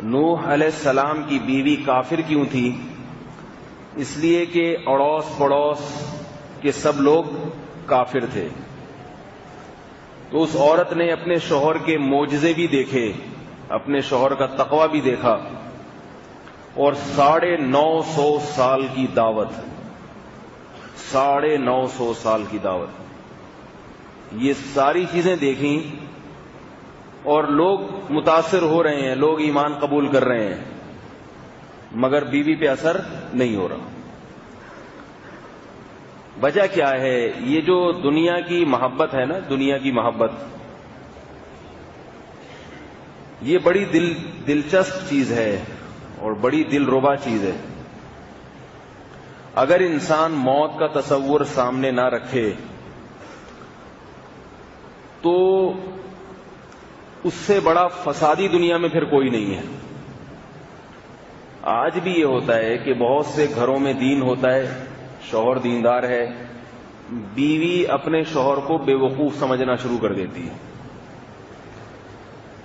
نوح علیہ السلام کی بیوی کافر کیوں تھی؟ اس لیے کہ اڑوس پڑوس کے سب لوگ کافر تھے. تو اس عورت نے اپنے شوہر کے معجزے بھی دیکھے، اپنے شوہر کا تقوی بھی دیکھا، اور 950 سال کی دعوت، 950 سال کی دعوت، یہ ساری چیزیں دیکھیں اور لوگ متاثر ہو رہے ہیں، لوگ ایمان قبول کر رہے ہیں، مگر بیوی پہ اثر نہیں ہو رہا. وجہ کیا ہے؟ یہ جو دنیا کی محبت ہے نا، دنیا کی محبت، یہ بڑی دلچسپ چیز ہے اور بڑی دلربا چیز ہے. اگر انسان موت کا تصور سامنے نہ رکھے تو اس سے بڑا فسادی دنیا میں پھر کوئی نہیں ہے. آج بھی یہ ہوتا ہے کہ بہت سے گھروں میں دین ہوتا ہے، شوہر دیندار ہے، بیوی اپنے شوہر کو بے وقوف سمجھنا شروع کر دیتی ہے.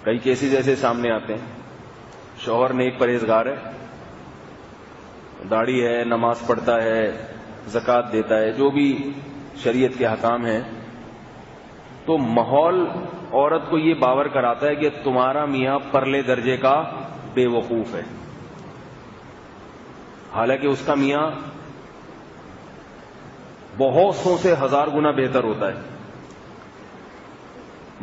کئی کیسز ایسے سامنے آتے ہیں. شوہر نیک پرہیزگار ہے، داڑھی ہے، نماز پڑھتا ہے، زکوٰۃ دیتا ہے، جو بھی شریعت کے احکام ہیں، تو ماحول عورت کو یہ باور کراتا ہے کہ تمہارا میاں پرلے درجے کا بے وقوف ہے، حالانکہ اس کا میاں بہت سو سے 1000 گنا بہتر ہوتا ہے.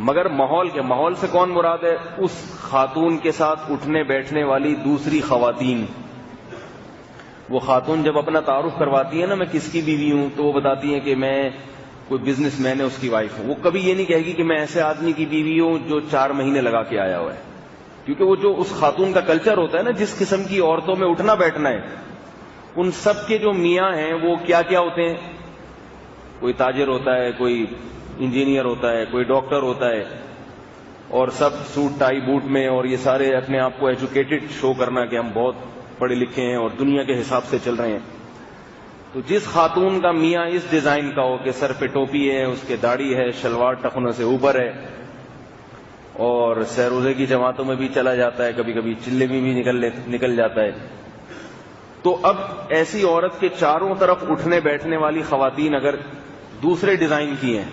مگر ماحول سے کون مراد ہے؟ اس خاتون کے ساتھ اٹھنے بیٹھنے والی دوسری خواتین. وہ خاتون جب اپنا تعارف کرواتی ہے نا، میں کس کی بیوی ہوں، تو وہ بتاتی ہیں کہ میں کوئی بزنس مین ہے، اس کی وائف ہوں. وہ کبھی یہ نہیں کہے گی کہ میں ایسے آدمی کی بیوی ہوں جو 4 مہینے لگا کے آیا ہوا ہے، کیونکہ وہ جو اس خاتون کا کلچر ہوتا ہے نا، جس قسم کی عورتوں میں اٹھنا بیٹھنا ہے، ان سب کے جو میاں ہیں وہ کیا کیا ہوتے ہیں؟ کوئی تاجر ہوتا ہے، کوئی انجینئر ہوتا ہے، کوئی ڈاکٹر ہوتا ہے، اور سب سوٹ ٹائی بوٹ میں، اور یہ سارے اپنے آپ کو ایجوکیٹڈ شو کرنا کہ ہم بہت پڑھے لکھے ہیں اور دنیا کے حساب سے چل رہے ہیں. تو جس خاتون کا میاں اس ڈیزائن کا ہو کہ سر پہ ٹوپی ہے، اس کے داڑھی ہے، شلوار ٹخنوں سے اوپر ہے، اور سہروزے کی جماعتوں میں بھی چلا جاتا ہے، کبھی کبھی چلے میں بھی نکل جاتا ہے، تو اب ایسی عورت کے چاروں طرف اٹھنے بیٹھنے والی خواتین اگر دوسرے ڈیزائن کی ہیں،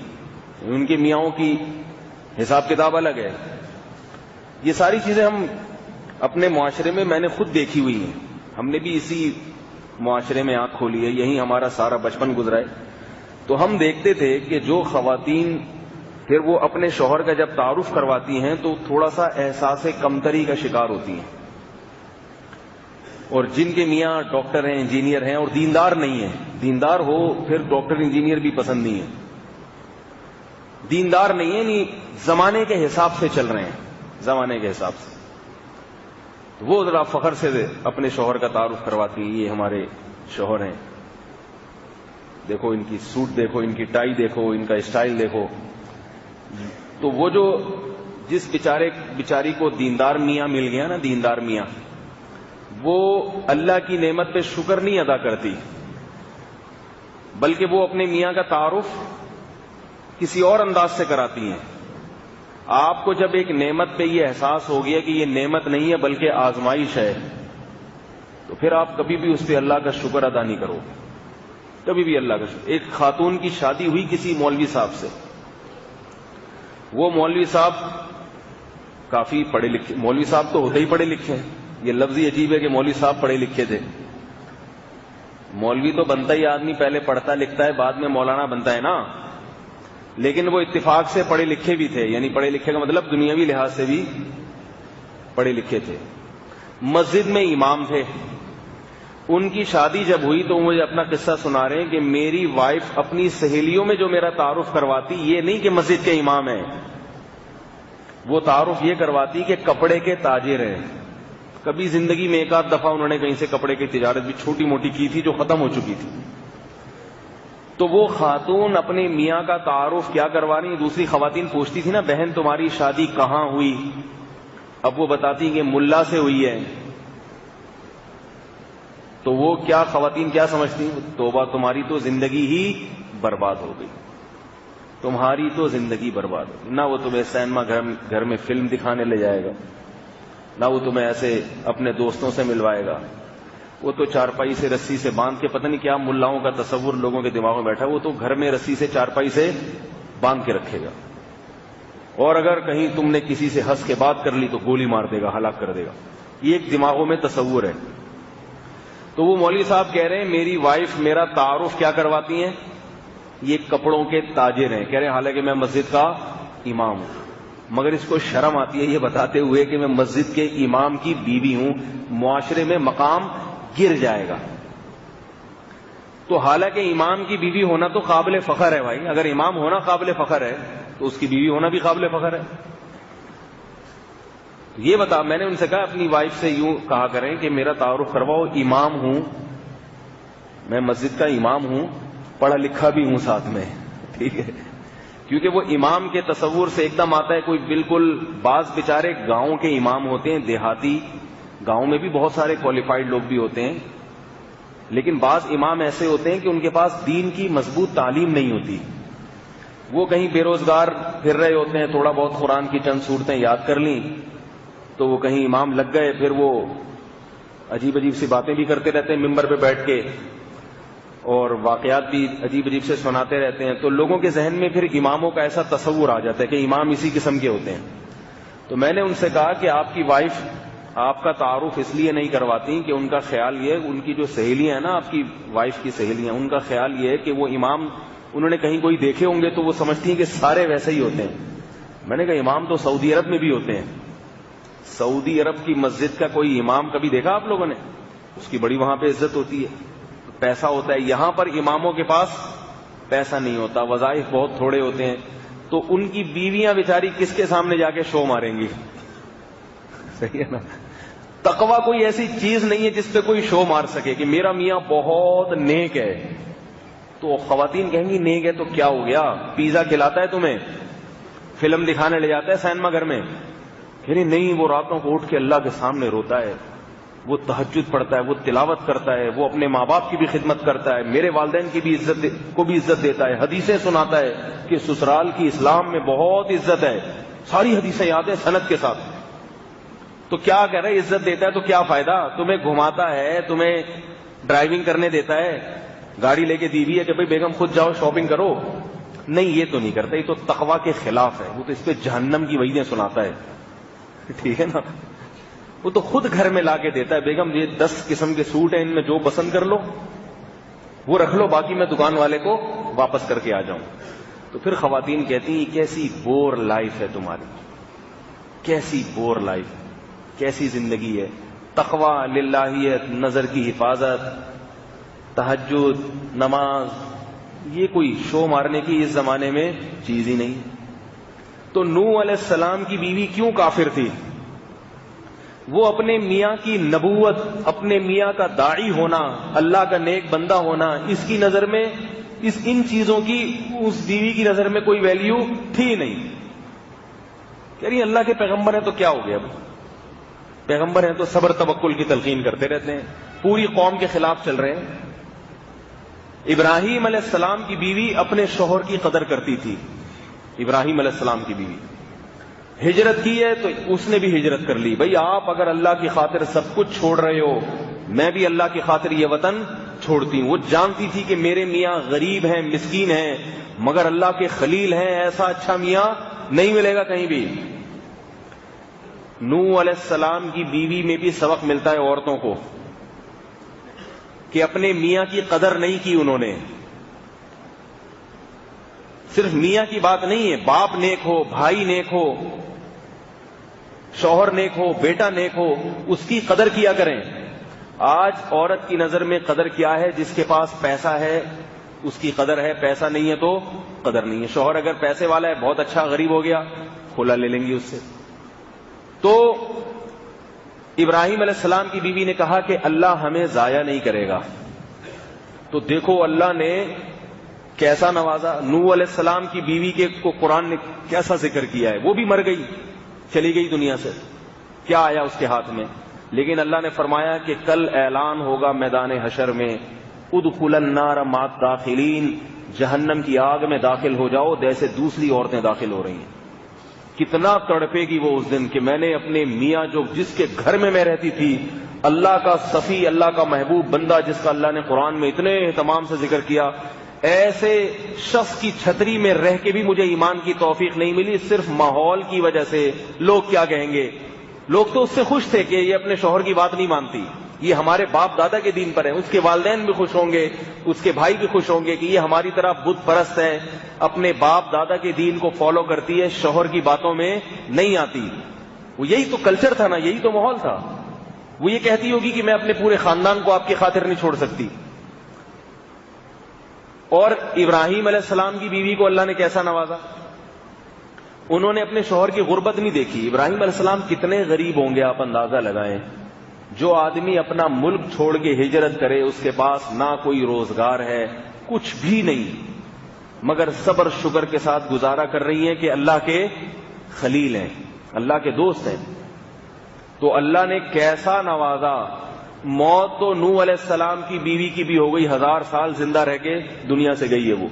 ان کے میاں کی حساب کتاب الگ ہے. یہ ساری چیزیں ہم اپنے معاشرے میں نے خود دیکھی ہوئی ہیں. ہم نے بھی اسی معاشرے میں آنکھ کھولی ہے، یہی ہمارا سارا بچپن گزرا ہے. تو ہم دیکھتے تھے کہ جو خواتین پھر وہ اپنے شوہر کا جب تعارف کرواتی ہیں تو تھوڑا سا احساس کمتری کا شکار ہوتی ہیں، اور جن کے میاں ڈاکٹر ہیں، انجینئر ہیں اور دیندار نہیں ہیں، دیندار ہو پھر ڈاکٹر انجینئر بھی پسند نہیں ہے، دیندار نہیں ہے، یعنی زمانے کے حساب سے چل رہے ہیں، زمانے کے حساب سے، وہ ذرا فخر سے اپنے شوہر کا تعارف کرواتی ہیں، یہ ہمارے شوہر ہیں، دیکھو ان کی سوٹ دیکھو، ان کی ٹائی دیکھو، ان کا اسٹائل دیکھو. تو وہ جو جس بیچاری کو دیندار میاں مل گیا نا، دیندار میاں، وہ اللہ کی نعمت پہ شکر نہیں ادا کرتی، بلکہ وہ اپنے میاں کا تعارف کسی اور انداز سے کراتی ہیں. آپ کو جب ایک نعمت پہ یہ احساس ہو گیا کہ یہ نعمت نہیں ہے بلکہ آزمائش ہے، تو پھر آپ کبھی بھی اس پہ اللہ کا شکر ادا نہیں کرو، کبھی بھی اللہ کا شکر. ایک خاتون کی شادی ہوئی کسی مولوی صاحب سے، وہ مولوی صاحب کافی پڑھے لکھے، مولوی صاحب تو ہوتے ہی پڑھے لکھے ہیں، یہ لفظ ہی عجیب ہے کہ مولوی صاحب پڑھے لکھے تھے. مولوی تو بنتا ہی آدمی پہلے پڑھتا لکھتا ہے، بعد میں مولانا بنتا ہے نا، لیکن وہ اتفاق سے پڑھے لکھے بھی تھے، یعنی پڑھے لکھے کا مطلب دنیاوی لحاظ سے بھی پڑھے لکھے تھے. مسجد میں امام تھے. ان کی شادی جب ہوئی تو مجھے اپنا قصہ سنا رہے ہیں کہ میری وائف اپنی سہیلیوں میں جو میرا تعارف کرواتی، یہ نہیں کہ مسجد کے امام ہیں، وہ تعارف یہ کرواتی کہ کپڑے کے تاجر ہیں. کبھی زندگی میں ایک آدھ دفعہ انہوں نے کہیں سے کپڑے کی تجارت بھی چھوٹی موٹی کی تھی جو ختم ہو چکی تھی. تو وہ خاتون اپنے میاں کا تعارف کیا کروا رہی، دوسری خواتین پوچھتی تھی نا، بہن تمہاری شادی کہاں ہوئی؟ اب وہ بتاتی کہ ملا سے ہوئی ہے. تو وہ کیا خواتین کیا سمجھتی، توبہ تمہاری تو زندگی ہی برباد ہو گئی، تمہاری تو زندگی برباد ہو گئی. نہ وہ تمہیں سینما گھر میں فلم دکھانے لے جائے گا، نہ وہ تمہیں ایسے اپنے دوستوں سے ملوائے گا. وہ تو چارپائی سے رسی سے باندھ کے، پتہ نہیں کیا ملاؤں کا تصور لوگوں کے دماغ میں بیٹھا، وہ تو گھر میں رسی سے چارپائی سے باندھ کے رکھے گا، اور اگر کہیں تم نے کسی سے ہنس کے بات کر لی تو گولی مار دے گا، ہلاک کر دے گا. یہ ایک دماغوں میں تصور ہے. تو وہ مولوی صاحب کہہ رہے ہیں میری وائف میرا تعارف کیا کرواتی ہیں، یہ کپڑوں کے تاجر ہیں. کہہ رہے ہیں حالانکہ میں مسجد کا امام ہوں، مگر اس کو شرم آتی ہے یہ بتاتے ہوئے کہ میں مسجد کے امام کی بیوی ہوں، معاشرے میں مقام گر جائے گا. تو حالانکہ امام کی بیوی ہونا تو قابل فخر ہے بھائی. اگر امام ہونا قابل فخر ہے تو اس کی بیوی ہونا بھی قابل فخر ہے. یہ بتا، میں نے ان سے کہا اپنی وائف سے یوں کہا کریں کہ میرا تعارف کرواؤ، امام ہوں میں، مسجد کا امام ہوں، پڑھا لکھا بھی ہوں ساتھ میں، ٹھیک ہے. کیونکہ وہ امام کے تصور سے ایک دم آتا ہے کوئی بالکل، بعض بیچارے گاؤں کے امام ہوتے ہیں، دیہاتی گاؤں میں بھی بہت سارے کوالیفائڈ لوگ بھی ہوتے ہیں، لیکن بعض امام ایسے ہوتے ہیں کہ ان کے پاس دین کی مضبوط تعلیم نہیں ہوتی. وہ کہیں بے روزگار پھر رہے ہوتے ہیں، تھوڑا بہت قرآن کی چند صورتیں یاد کر لیں تو وہ کہیں امام لگ گئے، پھر وہ عجیب عجیب سی باتیں بھی کرتے رہتے ہیں ممبر پہ بیٹھ کے، اور واقعات بھی عجیب عجیب سے سناتے رہتے ہیں. تو لوگوں کے ذہن میں پھر اماموں کا ایسا تصور آ جاتا ہے کہ امام اسی قسم کے ہوتے ہیں. تو میں نے ان سے کہا کہ آپ کی وائف آپ کا تعارف اس لیے نہیں کرواتی کہ ان کا خیال یہ، ان کی جو سہیلیاں ہیں نا آپ کی وائف کی سہیلیاں، ان کا خیال یہ ہے کہ وہ امام انہوں نے کہیں کوئی دیکھے ہوں گے تو وہ سمجھتی ہیں کہ سارے ویسے ہی ہوتے ہیں. میں نے کہا امام تو سعودی عرب میں بھی ہوتے ہیں. سعودی عرب کی مسجد کا کوئی امام کبھی دیکھا آپ لوگوں نے؟ اس کی بڑی وہاں پہ عزت ہوتی ہے، پیسہ ہوتا ہے. یہاں پر اماموں کے پاس پیسہ نہیں ہوتا، وظائف بہت تھوڑے ہوتے ہیں. تو ان کی بیویاں بیچاری کس کے سامنے جا کے شو ماریں گی؟ صحیح ہے نا. تقویٰ کوئی ایسی چیز نہیں ہے جس پہ کوئی شو مار سکے کہ میرا میاں بہت نیک ہے. تو خواتین کہیں گی نیک ہے تو کیا ہو گیا، پیزا کھلاتا ہے تمہیں، فلم دکھانے لے جاتا ہے سینما گھر میں. کہ نہیں، وہ راتوں کو اٹھ کے اللہ کے سامنے روتا ہے، وہ تہجد پڑھتا ہے، وہ تلاوت کرتا ہے، وہ اپنے ماں باپ کی بھی خدمت کرتا ہے، میرے والدین کی بھی عزت کو بھی عزت دیتا ہے، حدیثیں سناتا ہے کہ سسرال کی اسلام میں بہت عزت ہے، ساری حدیثیں یاد ہیں سند کے ساتھ. تو کیا کہہ رہے عزت دیتا ہے تو کیا فائدہ؟ تمہیں گھماتا ہے، تمہیں ڈرائیونگ کرنے دیتا ہے، گاڑی لے کے دی ہوئی ہے کہ بھائی بیگم خود جاؤ شاپنگ کرو. نہیں، یہ تو نہیں کرتا، یہ تو تقویٰ کے خلاف ہے. وہ تو اس پہ جہنم کی وعیدیں سناتا ہے، ٹھیک ہے نا. وہ تو خود گھر میں لا کے دیتا ہے، بیگم یہ 10 قسم کے سوٹ ہیں، ان میں جو پسند کر لو وہ رکھ لو، باقی میں دکان والے کو واپس کر کے آ جاؤں. تو پھر خواتین کہتی ہیں کیسی بور لائف ہے تمہاری، کیسی بور لائف، کیسی زندگی ہے. تقویٰ، للہیت، نظر کی حفاظت، تہجد، نماز، یہ کوئی شو مارنے کی اس زمانے میں چیز ہی نہیں. تو نوح علیہ السلام کی بیوی کیوں کافر تھی؟ وہ اپنے میاں کی نبوت، اپنے میاں کا داعی ہونا، اللہ کا نیک بندہ ہونا، اس کی نظر میں ان چیزوں کی اس بیوی کی نظر میں کوئی ویلیو تھی نہیں. کہہ رہی اللہ کے پیغمبر ہیں تو کیا ہو گیا، پیغمبر ہیں تو صبر توکل کی تلقین کرتے رہتے ہیں، پوری قوم کے خلاف چل رہے ہیں. ابراہیم علیہ السلام کی بیوی اپنے شوہر کی قدر کرتی تھی. ابراہیم علیہ السلام کی بیوی ہجرت کی ہے تو اس نے بھی ہجرت کر لی. بھئی آپ اگر اللہ کی خاطر سب کچھ چھوڑ رہے ہو، میں بھی اللہ کی خاطر یہ وطن چھوڑتی ہوں. وہ جانتی تھی کہ میرے میاں غریب ہیں، مسکین ہیں، مگر اللہ کے خلیل ہیں، ایسا اچھا میاں نہیں ملے گا کہیں بھی. نوح علیہ السلام کی بیوی میں بھی سبق ملتا ہے عورتوں کو کہ اپنے میاں کی قدر نہیں کی انہوں نے. صرف میاں کی بات نہیں ہے، باپ نیک ہو، بھائی نیک ہو، شوہر نیک ہو، بیٹا نیک ہو، اس کی قدر کیا کریں. آج عورت کی نظر میں قدر کیا ہے؟ جس کے پاس پیسہ ہے اس کی قدر ہے، پیسہ نہیں ہے تو قدر نہیں ہے. شوہر اگر پیسے والا ہے، بہت اچھا، غریب ہو گیا، کھلا لے لیں گی اس سے. تو ابراہیم علیہ السلام کی بیوی نے کہا کہ اللہ ہمیں ضائع نہیں کرے گا. تو دیکھو اللہ نے کیسا نوازا. نوح علیہ السلام کی بیوی کے کو قرآن نے کیسا ذکر کیا ہے. وہ بھی مر گئی، چلی گئی دنیا سے، کیا آیا اس کے ہاتھ میں؟ لیکن اللہ نے فرمایا کہ کل اعلان ہوگا میدان حشر میں، ادخل النار مع الداخلین، جہنم کی آگ میں داخل ہو جاؤ جیسے دوسری عورتیں داخل ہو رہی ہیں. کتنا تڑپے گی وہ اس دن کہ میں نے اپنے میاں جو جس کے گھر میں رہتی تھی، اللہ کا صفی، اللہ کا محبوب بندہ جس کا اللہ نے قرآن میں اتنے اہتمام سے ذکر کیا، ایسے شخص کی چھتری میں رہ کے بھی مجھے ایمان کی توفیق نہیں ملی، صرف ماحول کی وجہ سے۔ لوگ کیا کہیں گے؟ لوگ تو اس سے خوش تھے کہ یہ اپنے شوہر کی بات نہیں مانتی، یہ ہمارے باپ دادا کے دین پر ہے، اس کے والدین بھی خوش ہوں گے، اس کے بھائی بھی خوش ہوں گے کہ یہ ہماری طرح بت پرست ہے، اپنے باپ دادا کے دین کو فالو کرتی ہے، شوہر کی باتوں میں نہیں آتی۔ وہ یہی تو کلچر تھا نا، یہی تو ماحول تھا۔ وہ یہ کہتی ہوگی کہ میں اپنے پورے خاندان کو آپ کی خاطر نہیں چھوڑ سکتی۔ اور ابراہیم علیہ السلام کی بیوی کو اللہ نے کیسا نوازا؟ انہوں نے اپنے شوہر کی غربت نہیں دیکھی۔ ابراہیم علیہ السلام کتنے غریب ہوں گے آپ اندازہ لگائیں۔ جو آدمی اپنا ملک چھوڑ کے ہجرت کرے، اس کے پاس نہ کوئی روزگار ہے، کچھ بھی نہیں، مگر صبر شکر کے ساتھ گزارا کر رہی ہیں کہ اللہ کے خلیل ہیں، اللہ کے دوست ہیں۔ تو اللہ نے کیسا نوازا۔ موت تو نوح علیہ السلام کی بیوی کی بھی ہو گئی، 1000 سال زندہ رہ کے دنیا سے گئی ہے وہ،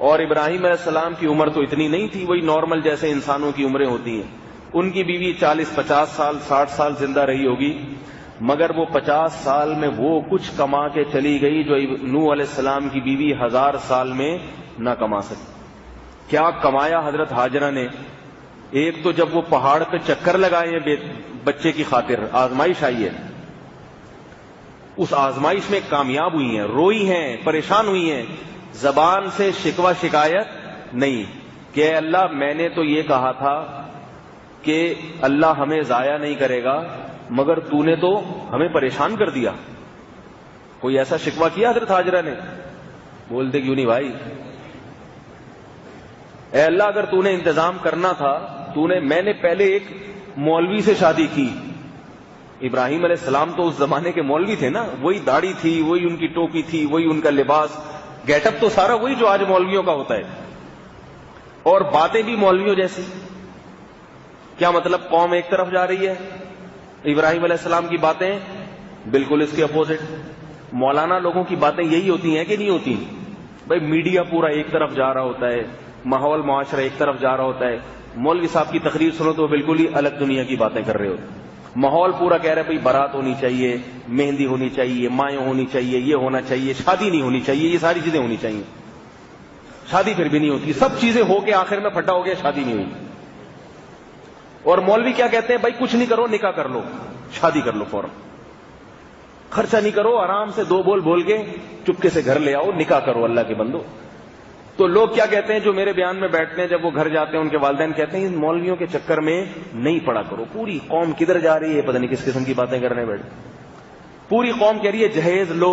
اور ابراہیم علیہ السلام کی عمر تو اتنی نہیں تھی، وہی نارمل جیسے انسانوں کی عمریں ہوتی ہیں۔ ان کی بیوی 40-50 سال 60 سال زندہ رہی ہوگی، مگر وہ 50 سال میں وہ کچھ کما کے چلی گئی جو نوح علیہ السلام کی بیوی 1000 سال میں نہ کما سکی۔ کیا کمایا حضرت ہاجرہ نے؟ ایک تو جب وہ پہاڑ پہ چکر لگائے ہیں بچے کی خاطر، آزمائش آئی ہے، اس آزمائش میں کامیاب ہوئی ہیں، روئی ہیں، پریشان ہوئی ہیں، زبان سے شکوہ شکایت نہیں کہ اے اللہ میں نے تو یہ کہا تھا کہ اللہ ہمیں ضائع نہیں کرے گا، مگر تو نے تو ہمیں پریشان کر دیا۔ کوئی ایسا شکوہ کیا حضرت ہاجرہ نے؟ بولتے کیوں نہیں بھائی، اے اللہ اگر تو نے انتظام کرنا تھا، میں نے پہلے ایک مولوی سے شادی کی۔ ابراہیم علیہ السلام تو اس زمانے کے مولوی تھے نا، وہی داڑھی تھی، وہی ان کی ٹوپی تھی، وہی ان کا لباس، گیٹ اپ تو سارا وہی جو آج مولویوں کا ہوتا ہے، اور باتیں بھی مولویوں جیسی۔ کیا مطلب؟ قوم ایک طرف جا رہی ہے، ابراہیم علیہ السلام کی باتیں بالکل اس کے اپوزٹ۔ مولانا لوگوں کی باتیں یہی ہوتی ہیں کہ نہیں ہوتی؟ بھائی میڈیا پورا ایک طرف جا رہا ہوتا ہے، ماحول معاشرہ ایک طرف جا رہا ہوتا ہے، مولوی صاحب کی تقریر سنو تو بالکل ہی الگ دنیا کی باتیں کر رہے ہوتے۔ ماحول پورا کہہ رہا ہے بھائی بارات ہونی چاہیے، مہندی ہونی چاہیے، مائیں ہونی چاہیے، یہ ہونا چاہیے، شادی نہیں ہونی چاہیے، یہ ساری چیزیں ہونی چاہیے۔ شادی پھر بھی نہیں ہوتی، سب چیزیں ہو کے آخر میں پھٹا ہو گیا، شادی نہیں ہوئی۔ اور مولوی کیا کہتے ہیں؟ بھائی کچھ نہیں کرو، نکاح کر لو، شادی کر لو فوراً، خرچہ نہیں کرو، آرام سے 2 بول بول کے چپکے سے گھر لے آؤ، نکاح کرو اللہ کے بندو۔ تو لوگ کیا کہتے ہیں جو میرے بیان میں بیٹھتے ہیں، جب وہ گھر جاتے ہیں ان کے والدین کہتے ہیں ان مولویوں کے چکر میں نہیں پڑا کرو، پوری قوم کدھر جا رہی ہے، پتہ نہیں کس قسم کی باتیں کرنے بیٹھے۔ پوری قوم کہہ رہی ہے جہیز لو،